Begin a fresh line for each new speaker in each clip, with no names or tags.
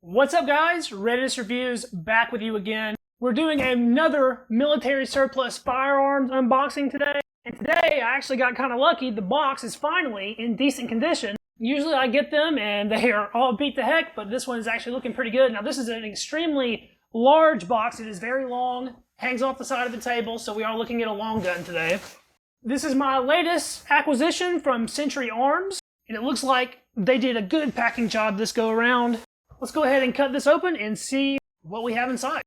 What's up, guys? Readiness Reviews back with you again. We're doing another military surplus firearms unboxing today. And today I actually got kind of lucky. The box is finally in decent condition. Usually I get them and they are all beat to heck, but this one is actually looking pretty good. Now this is an extremely large box. It is very long, hangs off the side of the table, so we are looking at a long gun today. This is my latest acquisition from Century Arms, and it looks like they did a good packing job this go around. Let's go ahead and cut this open and see what we have inside.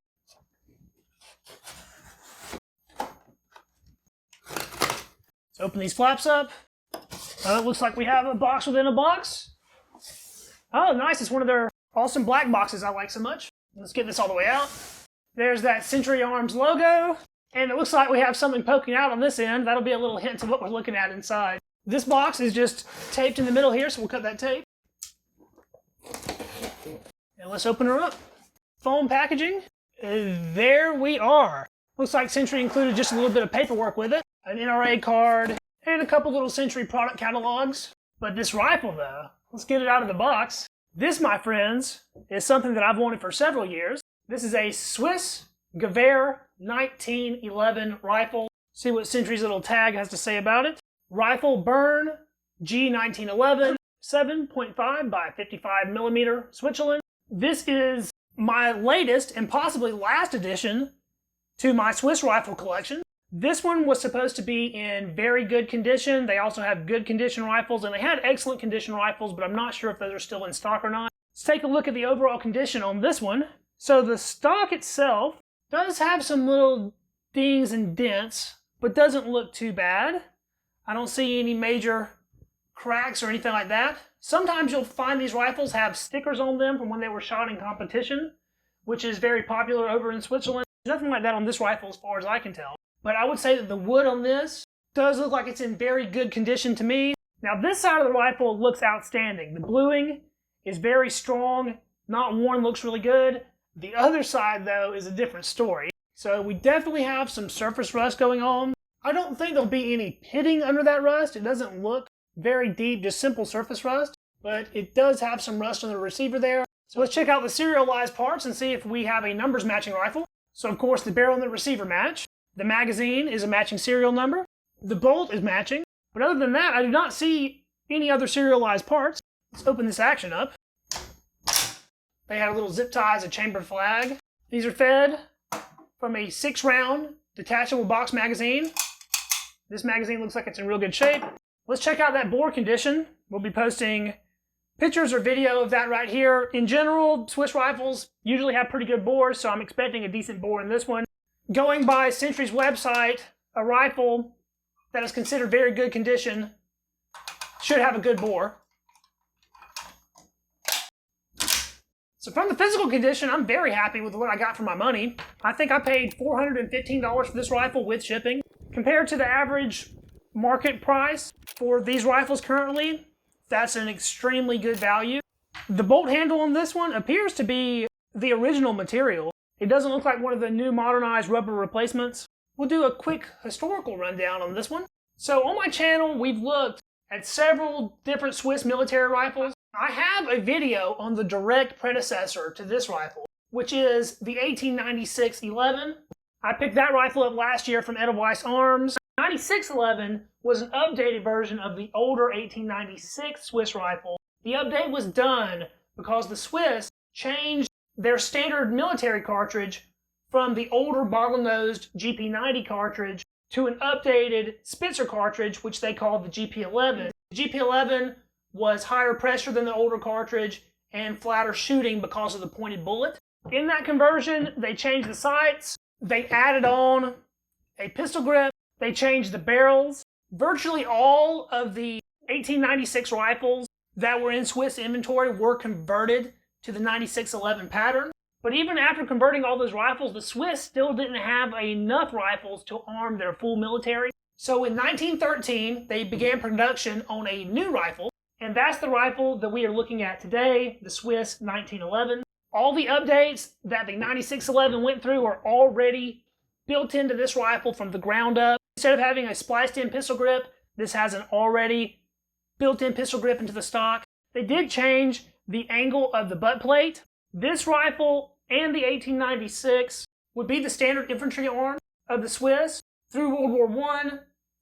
Let's open these flaps up. It looks like we have a box within a box. Oh, nice. It's one of their awesome black boxes I like so much. Let's get this all the way out. There's that Century Arms logo. And it looks like we have something poking out on this end. That'll be a little hint to what we're looking at inside. This box is just taped in the middle here, so we'll cut that tape. And let's open her up. Foam packaging. There we are. Looks like Century included just a little bit of paperwork with it. An NRA card, and a couple little Century product catalogs. But this rifle, though, let's get it out of the box. This, my friends, is something that I've wanted for several years. This is a Swiss G .1911 rifle. See what Century's little tag has to say about it. Rifle Bern G1911, 7.5x55mm Switzerland. This is my latest and possibly last addition to my Swiss rifle collection. This one was supposed to be in very good condition. They also have good condition rifles, and they had excellent condition rifles, but I'm not sure if those are still in stock or not. Let's take a look at the overall condition on this one. So the stock itself does have some little dings and dents, but doesn't look too bad. I don't see any major cracks or anything like that. Sometimes you'll find these rifles have stickers on them from when they were shot in competition, which is very popular over in Switzerland. There's nothing like that on this rifle as far as I can tell. But I would say that the wood on this does look like it's in very good condition to me. Now this side of the rifle looks outstanding. The bluing is very strong, not worn, looks really good. The other side, though, is a different story. So we definitely have some surface rust going on. I don't think there'll be any pitting under that rust. It doesn't look very deep, just simple surface rust, but it does have some rust on the receiver there. So let's check out the serialized parts and see if we have a numbers matching rifle. So of course the barrel and the receiver match. The magazine is a matching serial number. The bolt is matching. But other than that, I do not see any other serialized parts. Let's open this action up. They had a little zip tie as a chamber flag. These are fed from a 6-round detachable box magazine. This magazine looks like it's in real good shape. Let's check out that bore condition. We'll be posting pictures or video of that right here. In general, Swiss rifles usually have pretty good bores, so I'm expecting a decent bore in this one. Going by Century's website, a rifle that is considered very good condition should have a good bore. So from the physical condition, I'm very happy with what I got for my money. I think I paid $415 for this rifle with shipping. Compared to the average market price for these rifles currently, that's an extremely good value. The bolt handle on this one appears to be the original material. It doesn't look like one of the new modernized rubber replacements. We'll do a quick historical rundown on this one. So on my channel, we've looked at several different Swiss military rifles. I have a video on the direct predecessor to this rifle, which is the 1896-11. I picked that rifle up last year from Edelweiss Arms. 9611 was an updated version of the older 1896 Swiss rifle. The update was done because the Swiss changed their standard military cartridge from the older boggle-nosed GP90 cartridge to an updated Spitzer cartridge, which they called the GP11. The GP11 was higher pressure than the older cartridge and flatter shooting because of the pointed bullet. In that conversion, they changed the sights. They added on a pistol grip. They changed the barrels. Virtually all of the 1896 rifles that were in Swiss inventory were converted to the 9611 pattern. But even after converting all those rifles, the Swiss still didn't have enough rifles to arm their full military. So in 1913, they began production on a new rifle, and that's the rifle that we are looking at today, the Swiss 1911. All the updates that the 9611 went through are already built into this rifle from the ground up. Instead of having a spliced-in pistol grip, this has an already built-in pistol grip into the stock. They did change the angle of the butt plate. This rifle and the 1896 would be the standard infantry arm of the Swiss through World War I.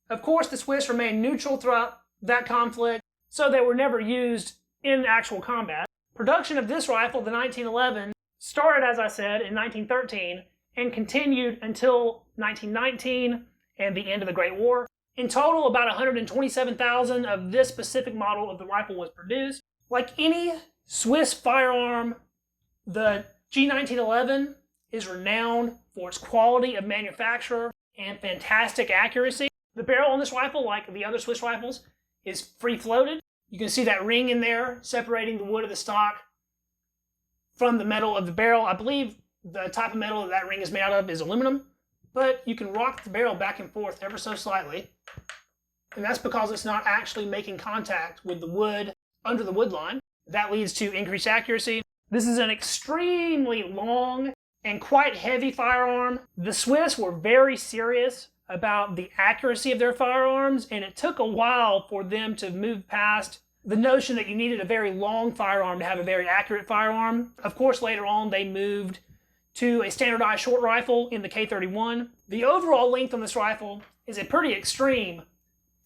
Of course, the Swiss remained neutral throughout that conflict, so they were never used in actual combat. Production of this rifle, the 1911, started, as I said, in 1913 and continued until 1919 and the end of the Great War. In total, about 127,000 of this specific model of the rifle was produced. Like any Swiss firearm, the G1911 is renowned for its quality of manufacture and fantastic accuracy. The barrel on this rifle, like the other Swiss rifles, is free-floated. You can see that ring in there separating the wood of the stock from the metal of the barrel. I believe the type of metal that ring is made out of is aluminum, but you can rock the barrel back and forth ever so slightly, and that's because it's not actually making contact with the wood under the wood line. That leads to increased accuracy. This is an extremely long and quite heavy firearm. The Swiss were very serious about the accuracy of their firearms, and it took a while for them to move past the notion that you needed a very long firearm to have a very accurate firearm. Of course, later on, they moved to a standardized short rifle in the K31. The overall length on this rifle is a pretty extreme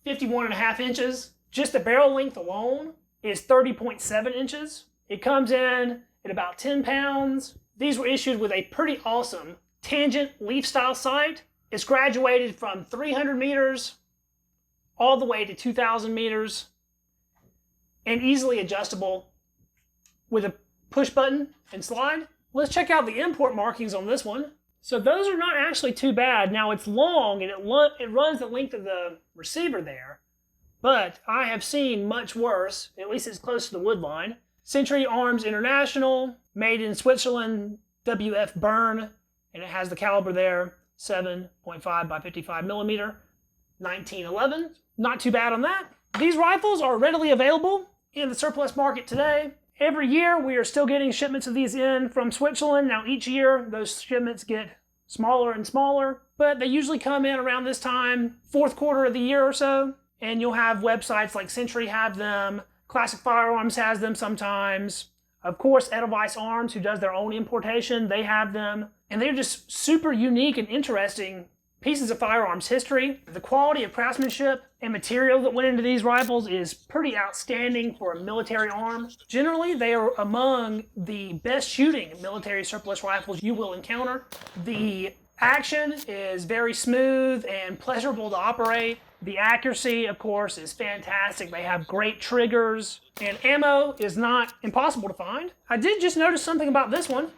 51.5 inches. Just the barrel length alone is 30.7 inches. It comes in at about 10 pounds. These were issued with a pretty awesome tangent leaf-style sight. It's graduated from 300 meters all the way to 2,000 meters and easily adjustable with a push button and slide. Let's check out the import markings on this one. So those are not actually too bad. Now it's long and it runs the length of the receiver there, but I have seen much worse. At least it's close to the wood line. Century Arms International, made in Switzerland, W+F Bern, and it has the caliber there, 7.5x55mm, 1911. Not too bad on that. These rifles are readily available in the surplus market today. Every year we are still getting shipments of these in from Switzerland. Now each year those shipments get smaller and smaller, but they usually come in around this time, fourth quarter of the year or so, and you'll have websites like Century have them, Classic Firearms has them sometimes. Of course, Edelweiss Arms, who does their own importation, they have them. And they're just super unique and interesting pieces of firearms history. The quality of craftsmanship and material that went into these rifles is pretty outstanding for a military arm. Generally, they are among the best shooting military surplus rifles you will encounter. The action is very smooth and pleasurable to operate. The accuracy, of course, is fantastic. They have great triggers, and ammo is not impossible to find. I did just notice something about this one,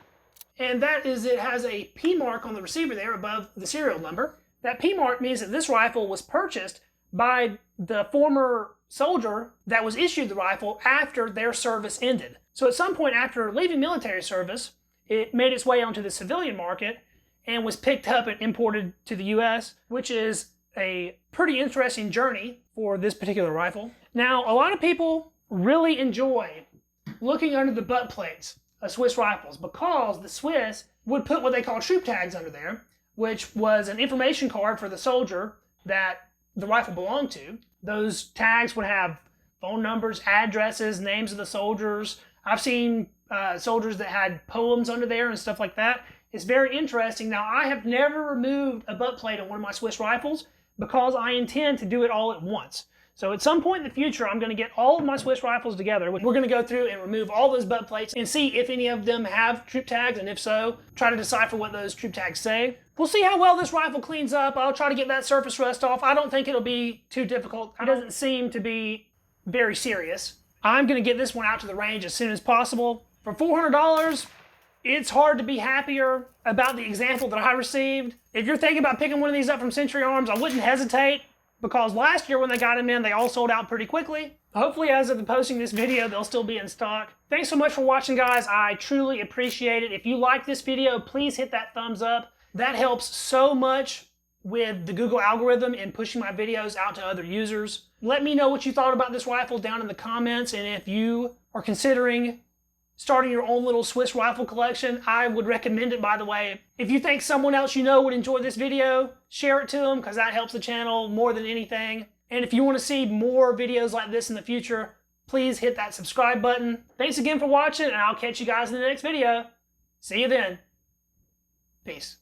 and that is it has a P mark on the receiver there above the serial number. That P mark means that this rifle was purchased by the former soldier that was issued the rifle after their service ended. So at some point after leaving military service, it made its way onto the civilian market and was picked up and imported to the US, which is a pretty interesting journey for this particular rifle. Now, a lot of people really enjoy looking under the butt plates of Swiss rifles because the Swiss would put what they call troop tags under there, which was an information card for the soldier that the rifle belonged to. Those tags would have phone numbers, addresses, names of the soldiers. I've seen soldiers that had poems under there and stuff like that. It's very interesting. Now, I have never removed a butt plate on one of my Swiss rifles because I intend to do it all at once. So at some point in the future, I'm going to get all of my Swiss rifles together. We're going to go through and remove all those butt plates and see if any of them have troop tags, and if so, try to decipher what those troop tags say. We'll see how well this rifle cleans up. I'll try to get that surface rust off. I don't think it'll be too difficult. It doesn't seem to be very serious. I'm going to get this one out to the range as soon as possible. For $400, it's hard to be happier about the example that I received. If you're thinking about picking one of these up from Century Arms, I wouldn't hesitate, because last year when they got them in, they all sold out pretty quickly. Hopefully, as of posting this video, they'll still be in stock. Thanks so much for watching, guys. I truly appreciate it. If you like this video, please hit that thumbs up. That helps so much with the Google algorithm in pushing my videos out to other users. Let me know what you thought about this rifle down in the comments, and if you are considering starting your own little Swiss rifle collection, I would recommend it, by the way. If you think someone else you know would enjoy this video, share it to them, because that helps the channel more than anything. And if you want to see more videos like this in the future, please hit that subscribe button. Thanks again for watching, and I'll catch you guys in the next video. See you then. Peace.